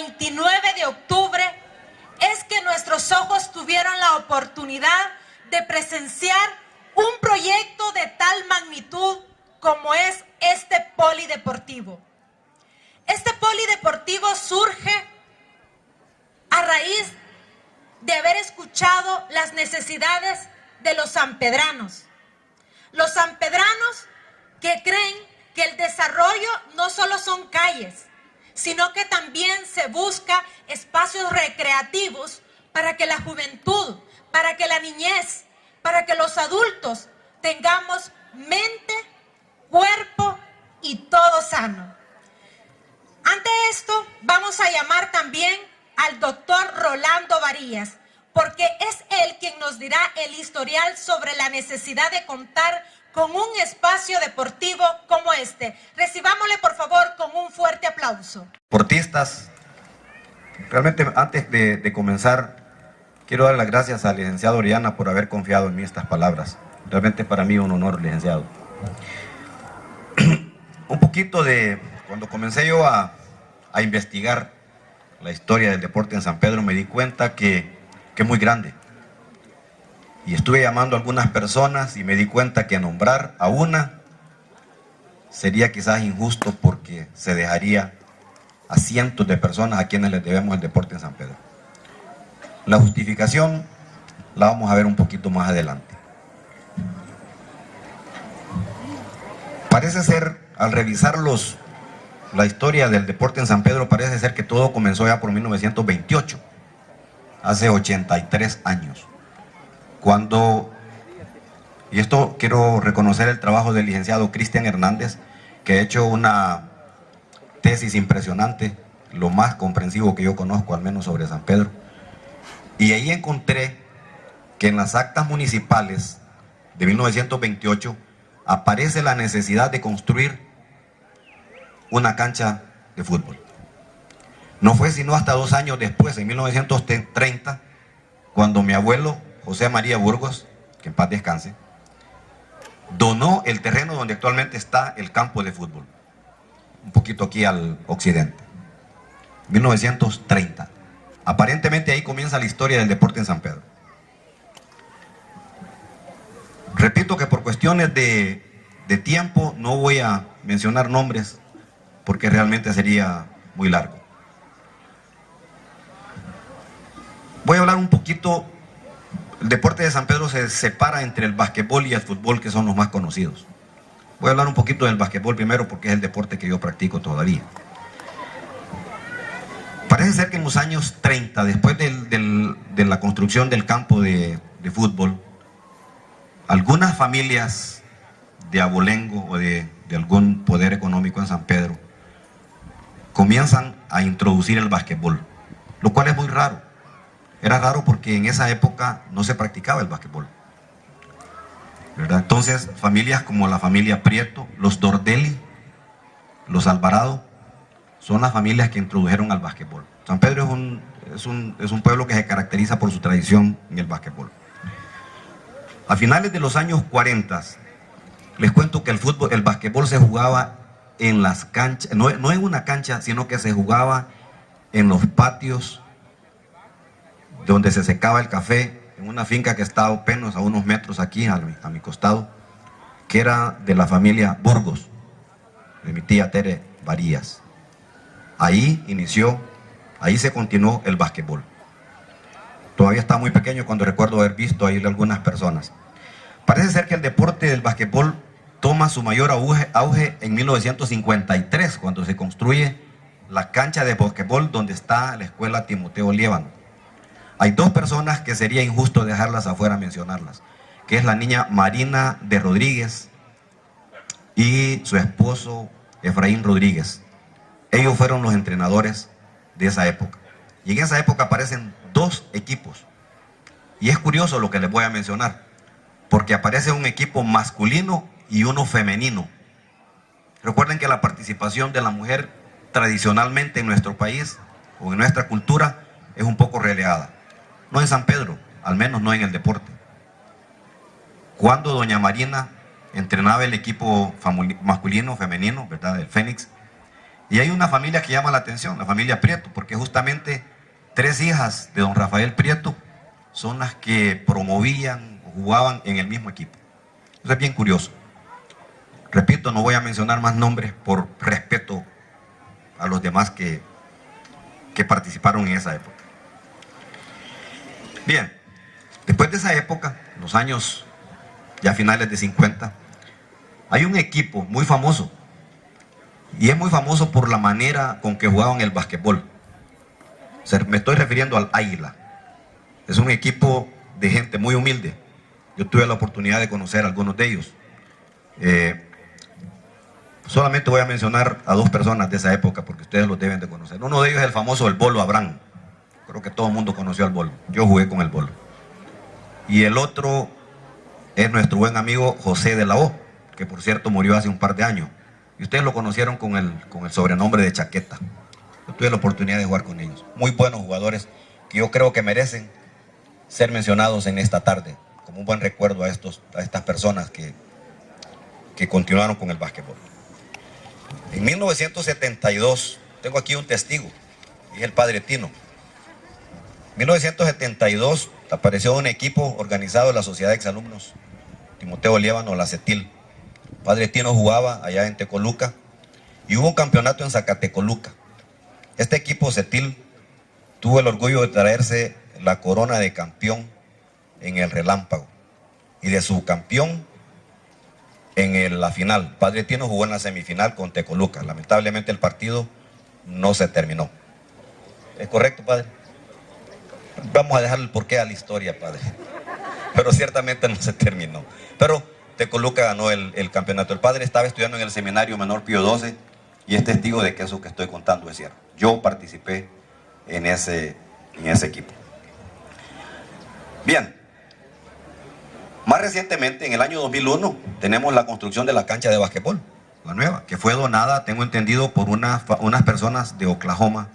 29 de octubre es que nuestros ojos tuvieron la oportunidad de presenciar un proyecto de tal magnitud como es este polideportivo. Este polideportivo surge a raíz de haber escuchado las necesidades de los sanpedranos. Los sanpedranos que creen que el desarrollo no solo son calles, sino que también se busca espacios recreativos para que la juventud, para que la niñez, para que los adultos tengamos mente, cuerpo y todo sano. Ante esto, vamos a llamar también al doctor Rolando Varías, porque es él quien nos dirá el historial sobre la necesidad de contar con un espacio deportivo como este. Recibámosle, por favor, con un fuerte aplauso. Deportistas, realmente antes de comenzar, quiero dar las gracias al licenciado Orellana por haber confiado en mí estas palabras. Realmente para mí un honor, licenciado. Un poquito de, cuando comencé yo a investigar la historia del deporte en San Pedro, me di cuenta que es muy grande. Y estuve llamando a algunas personas y me di cuenta que nombrar a una sería quizás injusto porque se dejaría a cientos de personas a quienes les debemos el deporte en San Pedro. La justificación la vamos a ver un poquito más adelante. Parece ser, al revisar la historia del deporte en San Pedro, parece ser que todo comenzó ya por 1928, hace 83 años. Y esto quiero reconocer el trabajo del licenciado Cristian Hernández, que ha hecho una tesis impresionante, lo más comprensivo que yo conozco, al menos sobre San Pedro. Y ahí encontré que en las actas municipales de 1928 aparece la necesidad de construir una cancha de fútbol. No fue sino hasta 2 años después, en 1930, cuando mi abuelo José María Burgos, que en paz descanse, donó el terreno donde actualmente está el campo de fútbol, un poquito aquí al occidente. 1930. Aparentemente ahí comienza la historia del deporte en San Pedro. Repito que por cuestiones de tiempo no voy a mencionar nombres porque realmente sería muy largo. Voy a hablar un poquito. El deporte de San Pedro se separa entre el basquetbol y el fútbol, que son los más conocidos. Voy a hablar un poquito del basquetbol primero porque es el deporte que yo practico todavía. Parece ser que en los años 30, después de la construcción del campo de fútbol, algunas familias de abolengo o de algún poder económico en San Pedro comienzan a introducir el basquetbol, lo cual es muy raro. Era raro porque en esa época no se practicaba el basquetbol, ¿verdad? Entonces, familias como la familia Prieto, los Dordelli, los Alvarado, son las familias que introdujeron al basquetbol. San Pedro es un pueblo que se caracteriza por su tradición en el basquetbol. A finales de los años 40, les cuento que el basquetbol se jugaba en las canchas, no en una cancha, sino que se jugaba en los patios donde se secaba el café, en una finca que estaba apenas a unos metros aquí a mi costado, que era de la familia Burgos, de mi tía Tere Varías. Ahí se continuó el basquetbol. Todavía estaba muy pequeño cuando recuerdo haber visto ahí algunas personas. Parece ser que el deporte del basquetbol toma su mayor auge en 1953, cuando se construye la cancha de basquetbol donde está la escuela Timoteo Liévano. Hay 2 personas que sería injusto dejarlas afuera mencionarlas, que es la niña Marina de Rodríguez y su esposo Efraín Rodríguez. Ellos fueron los entrenadores de esa época. Y en esa época aparecen 2 equipos. Y es curioso lo que les voy a mencionar, porque aparece un equipo masculino y uno femenino. Recuerden que la participación de la mujer tradicionalmente en nuestro país o en nuestra cultura es un poco relegada. No en San Pedro, al menos no en el deporte. Cuando doña Marina entrenaba el equipo masculino, femenino, ¿verdad?, del Fénix, Y hay una familia que llama la atención, la familia Prieto, porque justamente 3 hijas de don Rafael Prieto son las que promovían o jugaban en el mismo equipo. Eso es bien curioso. Repito, no voy a mencionar más nombres por respeto a los demás que participaron en esa época. Bien, después de esa época, los años ya finales de 50, hay un equipo muy famoso, y es muy famoso por la manera con que jugaban el basquetbol. O sea, me estoy refiriendo al Águila. Es un equipo de gente muy humilde. Yo tuve la oportunidad de conocer a algunos de ellos. Solamente voy a mencionar a 2 personas de esa época porque ustedes los deben de conocer. Uno de ellos es el famoso El Bolo Abrán. Creo que todo el mundo conoció al Bolo. Yo jugué con el Bolo. Y el otro es nuestro buen amigo José de la O, que por cierto murió hace un par de años. Y ustedes lo conocieron con el sobrenombre de Chaqueta. Yo tuve la oportunidad de jugar con ellos. Muy buenos jugadores que yo creo que merecen ser mencionados en esta tarde, como un buen recuerdo a estas personas que continuaron con el básquetbol. En 1972, tengo aquí un testigo, y es el padre Tino. En 1972 apareció un equipo organizado de la Sociedad de Exalumnos Timoteo Liévano, la CETIL. Padre Tino jugaba allá en Tecoluca y hubo un campeonato en Zacatecoluca. Este equipo CETIL tuvo el orgullo de traerse la corona de campeón en el Relámpago y de subcampeón en la final. Padre Tino jugó en la semifinal con Tecoluca. Lamentablemente el partido no se terminó. ¿Es correcto, padre? Vamos a dejar el porqué a la historia, padre. Pero ciertamente no se terminó. Pero Tecoluca ganó el campeonato. El padre estaba estudiando en el Seminario Menor Pío XII y es testigo de que eso que estoy contando es cierto. Yo participé en ese equipo. Bien. Más recientemente, en el año 2001, tenemos la construcción de la cancha de basquetbol, la nueva, que fue donada, tengo entendido, por unas personas de Oklahoma,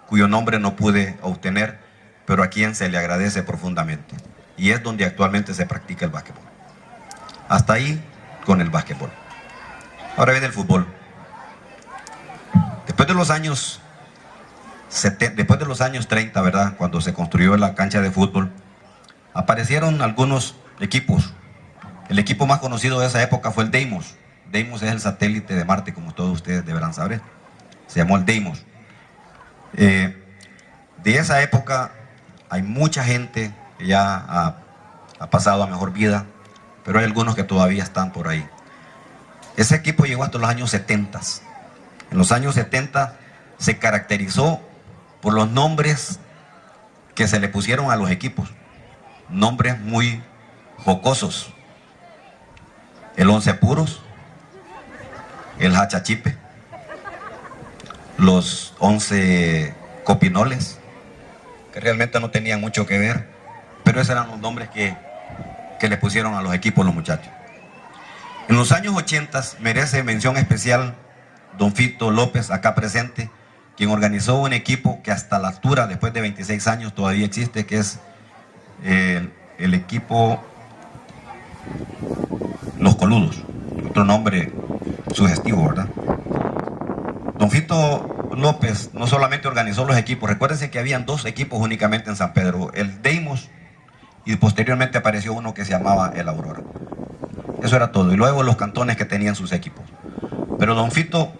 cuyo nombre no pude obtener, pero a quien se le agradece profundamente. Y es donde actualmente se practica el basquetbol. Hasta ahí con el basquetbol. Ahora viene el fútbol. Después de los años 30, ¿verdad? Cuando se construyó la cancha de fútbol, aparecieron algunos equipos. El equipo más conocido de esa época fue el Deimos. Deimos es el satélite de Marte, como todos ustedes deberán saber. Se llamó el Deimos. De esa época hay mucha gente que ya ha pasado a mejor vida, pero hay algunos que todavía están por ahí. Ese equipo llegó hasta los años 70. En los años 70 se caracterizó por los nombres que se le pusieron a los equipos. Nombres muy jocosos. El 11 Puros, el Hachachipe, los 11 Copinoles, que realmente no tenían mucho que ver, pero esos eran los nombres que le pusieron a los equipos los muchachos. En los años 80 merece mención especial don Fito López, acá presente, quien organizó un equipo que hasta la altura, después de 26 años, todavía existe, que es el equipo Los Coludos, otro nombre sugestivo, ¿verdad? Don Fito López no solamente organizó los equipos, recuérdense que habían 2 equipos únicamente en San Pedro, el Deimos, y posteriormente apareció uno que se llamaba el Aurora. Eso era todo, y luego los cantones que tenían sus equipos. Pero don Fito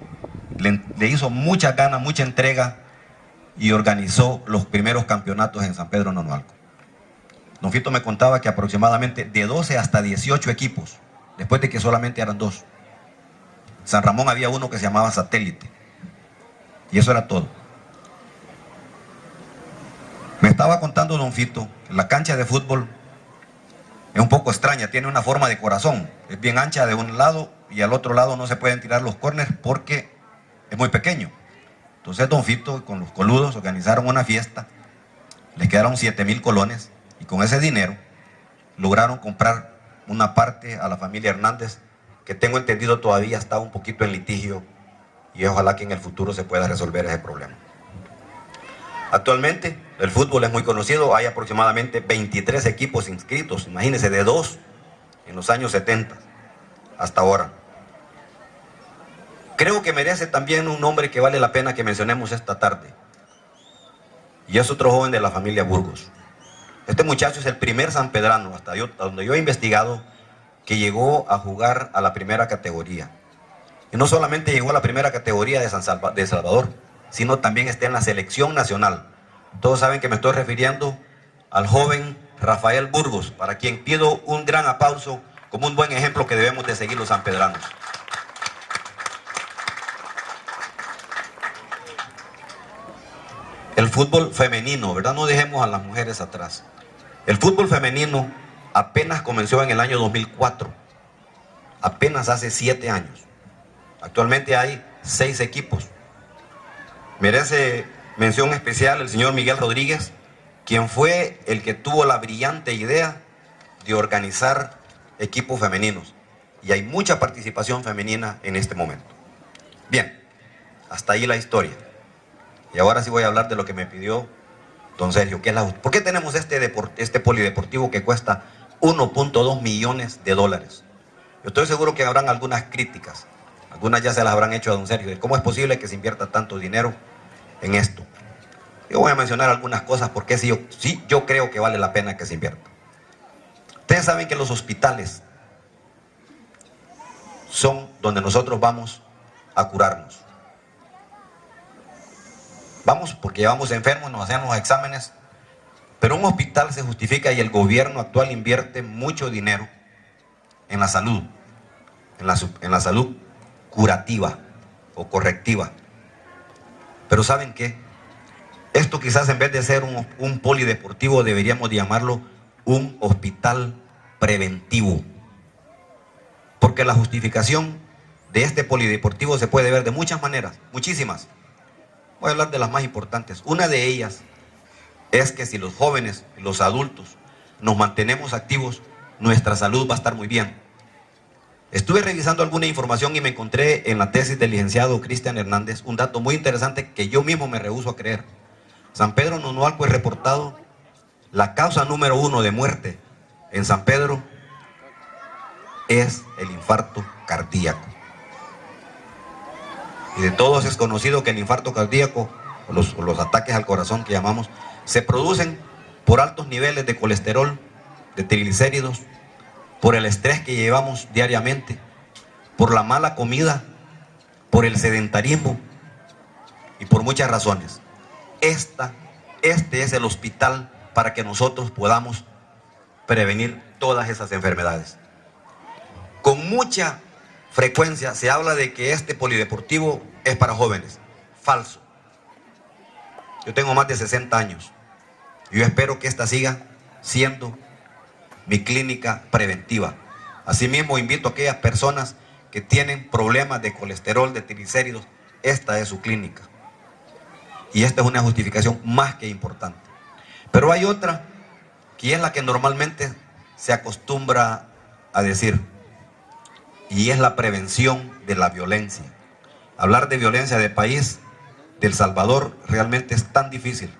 le hizo mucha gana, mucha entrega, y organizó los primeros campeonatos en San Pedro Nonualco. Don Fito me contaba que aproximadamente de 12 hasta 18 equipos, después de que solamente eran 2. San Ramón había uno que se llamaba Satélite, y eso era todo. Me estaba contando don Fito, la cancha de fútbol es un poco extraña, tiene una forma de corazón, es bien ancha de un lado y al otro lado no se pueden tirar los córners porque es muy pequeño. Entonces don Fito con los Coludos organizaron una fiesta, les quedaron 7,000 colones y con ese dinero lograron comprar una parte a la familia Hernández, que tengo entendido todavía está un poquito en litigio y ojalá que en el futuro se pueda resolver ese problema. Actualmente el fútbol es muy conocido, hay aproximadamente 23 equipos inscritos, imagínense, de 2 en los años 70 hasta ahora. creo que merece también un nombre que vale la pena que mencionemos esta tarde. Y es otro joven de la familia Burgos. Este muchacho es el primer sanpedrano, hasta donde yo he investigado, que llegó a jugar a la primera categoría. Y no solamente llegó a la primera categoría de Salvador, sino también está en la selección nacional. Todos saben que me estoy refiriendo al joven Rafael Burgos, para quien pido un gran aplauso como un buen ejemplo que debemos de seguir los sanpedranos. El fútbol femenino, ¿verdad? No dejemos a las mujeres atrás. El fútbol femenino apenas comenzó en el año 2004, apenas hace 7 años. Actualmente hay 6 equipos. Merece mención especial el señor Miguel Rodríguez, quien fue el que tuvo la brillante idea de organizar equipos femeninos. Y hay mucha participación femenina en este momento. Bien, hasta ahí la historia. Y ahora sí voy a hablar de lo que me pidió don Sergio, que es ¿por qué tenemos este polideportivo que cuesta 1.2 millones de dólares? Yo estoy seguro que habrán algunas críticas, algunas ya se las habrán hecho a don Sergio, de cómo es posible que se invierta tanto dinero en esto. Yo voy a mencionar algunas cosas porque yo creo que vale la pena que se invierta. Ustedes saben que los hospitales son donde nosotros vamos a curarnos. Vamos porque llevamos enfermos, nos hacen los exámenes, pero un hospital se justifica y el gobierno actual invierte mucho dinero en la salud, en la salud curativa o correctiva. Pero ¿saben qué? Esto quizás en vez de ser un polideportivo deberíamos llamarlo un hospital preventivo. Porque la justificación de este polideportivo se puede ver de muchas maneras, muchísimas. Voy a hablar de las más importantes. Una de ellas es que si los jóvenes, los adultos, nos mantenemos activos, nuestra salud va a estar muy bien. Estuve revisando alguna información y me encontré en la tesis del licenciado Cristian Hernández un dato muy interesante que yo mismo me rehúso a creer. San Pedro Nonualco es reportado la causa número 1 de muerte en San Pedro es el infarto cardíaco. Y de todos es conocido que el infarto cardíaco, o los ataques al corazón que llamamos, se producen por altos niveles de colesterol, de triglicéridos, por el estrés que llevamos diariamente, por la mala comida, por el sedentarismo y por muchas razones. Este es el hospital para que nosotros podamos prevenir todas esas enfermedades. Con mucha frecuencia se habla de que este polideportivo es para jóvenes. Falso. Yo tengo más de 60 años. Yo espero que esta siga siendo mi clínica preventiva. Asimismo, invito a aquellas personas que tienen problemas de colesterol, de triglicéridos. Esta es su clínica. Y esta es una justificación más que importante. Pero hay otra, que es la que normalmente se acostumbra a decir, y es la prevención de la violencia. Hablar de violencia del país, de El Salvador, realmente es tan difícil.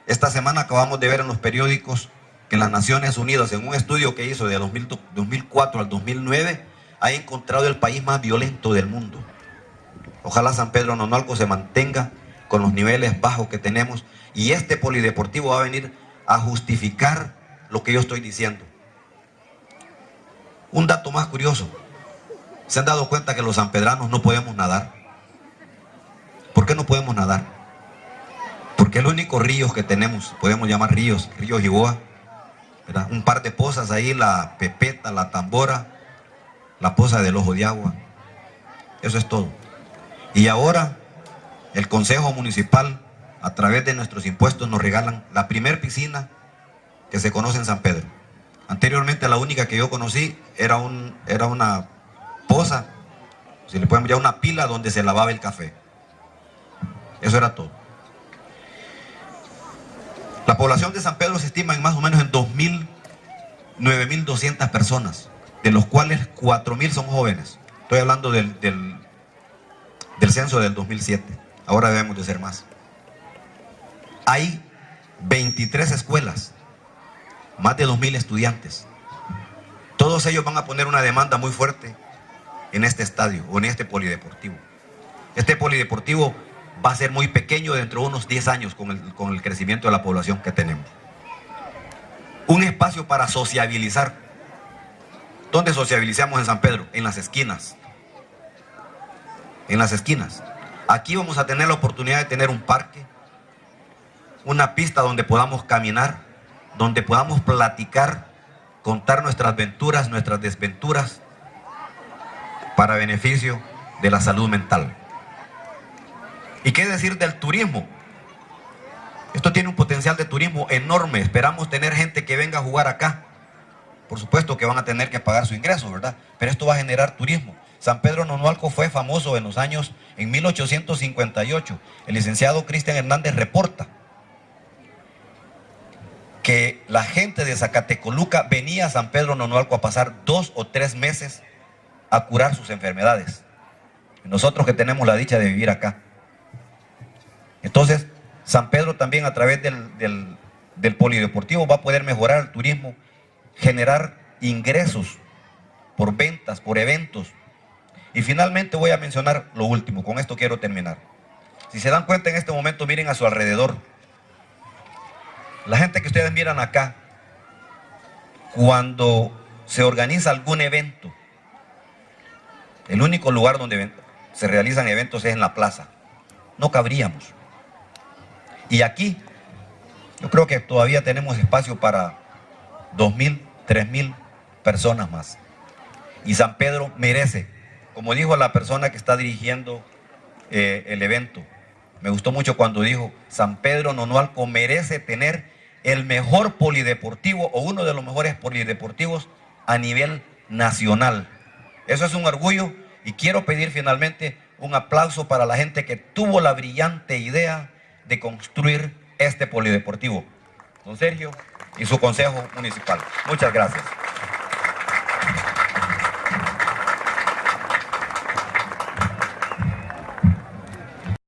Esta semana acabamos de ver en los periódicos que las Naciones Unidas, en un estudio que hizo de 2004 al 2009, ha encontrado el país más violento del mundo. Ojalá San Pedro Nonualco se mantenga con los niveles bajos que tenemos y este polideportivo va a venir a justificar lo que yo estoy diciendo. Un dato más curioso. ¿Se han dado cuenta que los sanpedranos no podemos nadar? ¿Por qué no podemos nadar? Porque el único río que tenemos, podemos llamar ríos Jiboa, ¿verdad? Un par de pozas ahí, la Pepeta, la Tambora, la poza del Ojo de Agua. Eso es todo. Y ahora el Consejo Municipal, a través de nuestros impuestos, nos regalan la primer piscina que se conoce en San Pedro. Anteriormente la única que yo conocí era una poza, si le podemos llamar una pila donde se lavaba el café. Eso era todo. La población de San Pedro se estima en más o menos en 9.200 personas, de los cuales 4.000 son jóvenes. Estoy hablando del censo del 2007. Ahora debemos de ser más. Hay 23 escuelas, más de 2.000 estudiantes. Todos ellos van a poner una demanda muy fuerte en este estadio o en este polideportivo. Este polideportivo va a ser muy pequeño dentro de unos 10 años con el crecimiento de la población que tenemos. Un espacio para sociabilizar. ¿Dónde sociabilizamos en San Pedro? En las esquinas. En las esquinas. Aquí vamos a tener la oportunidad de tener un parque, una pista donde podamos caminar, donde podamos platicar, contar nuestras aventuras, nuestras desventuras, para beneficio de la salud mental. ¿Y qué decir del turismo? Esto tiene un potencial de turismo enorme. Esperamos tener gente que venga a jugar acá. Por supuesto que van a tener que pagar su ingreso, ¿verdad? Pero esto va a generar turismo. San Pedro Nonualco fue famoso en los años, en 1858. El licenciado Cristian Hernández reporta que la gente de Zacatecoluca venía a San Pedro Nonualco a pasar 2 o 3 meses a curar sus enfermedades. Nosotros que tenemos la dicha de vivir acá. Entonces, San Pedro también a través del polideportivo va a poder mejorar el turismo, generar ingresos por ventas, por eventos. Y finalmente voy a mencionar lo último, con esto quiero terminar. Si se dan cuenta en este momento, miren a su alrededor. La gente que ustedes miran acá, cuando se organiza algún evento, el único lugar donde se realizan eventos es en la plaza. No cabríamos. Y aquí, yo creo que todavía tenemos espacio para 2.000, 3.000 personas más. Y San Pedro merece, como dijo la persona que está dirigiendo el evento, me gustó mucho cuando dijo, San Pedro Nonualco merece tener el mejor polideportivo o uno de los mejores polideportivos a nivel nacional. Eso es un orgullo y quiero pedir finalmente un aplauso para la gente que tuvo la brillante idea de construir este polideportivo. Don Sergio y su consejo municipal. Muchas gracias.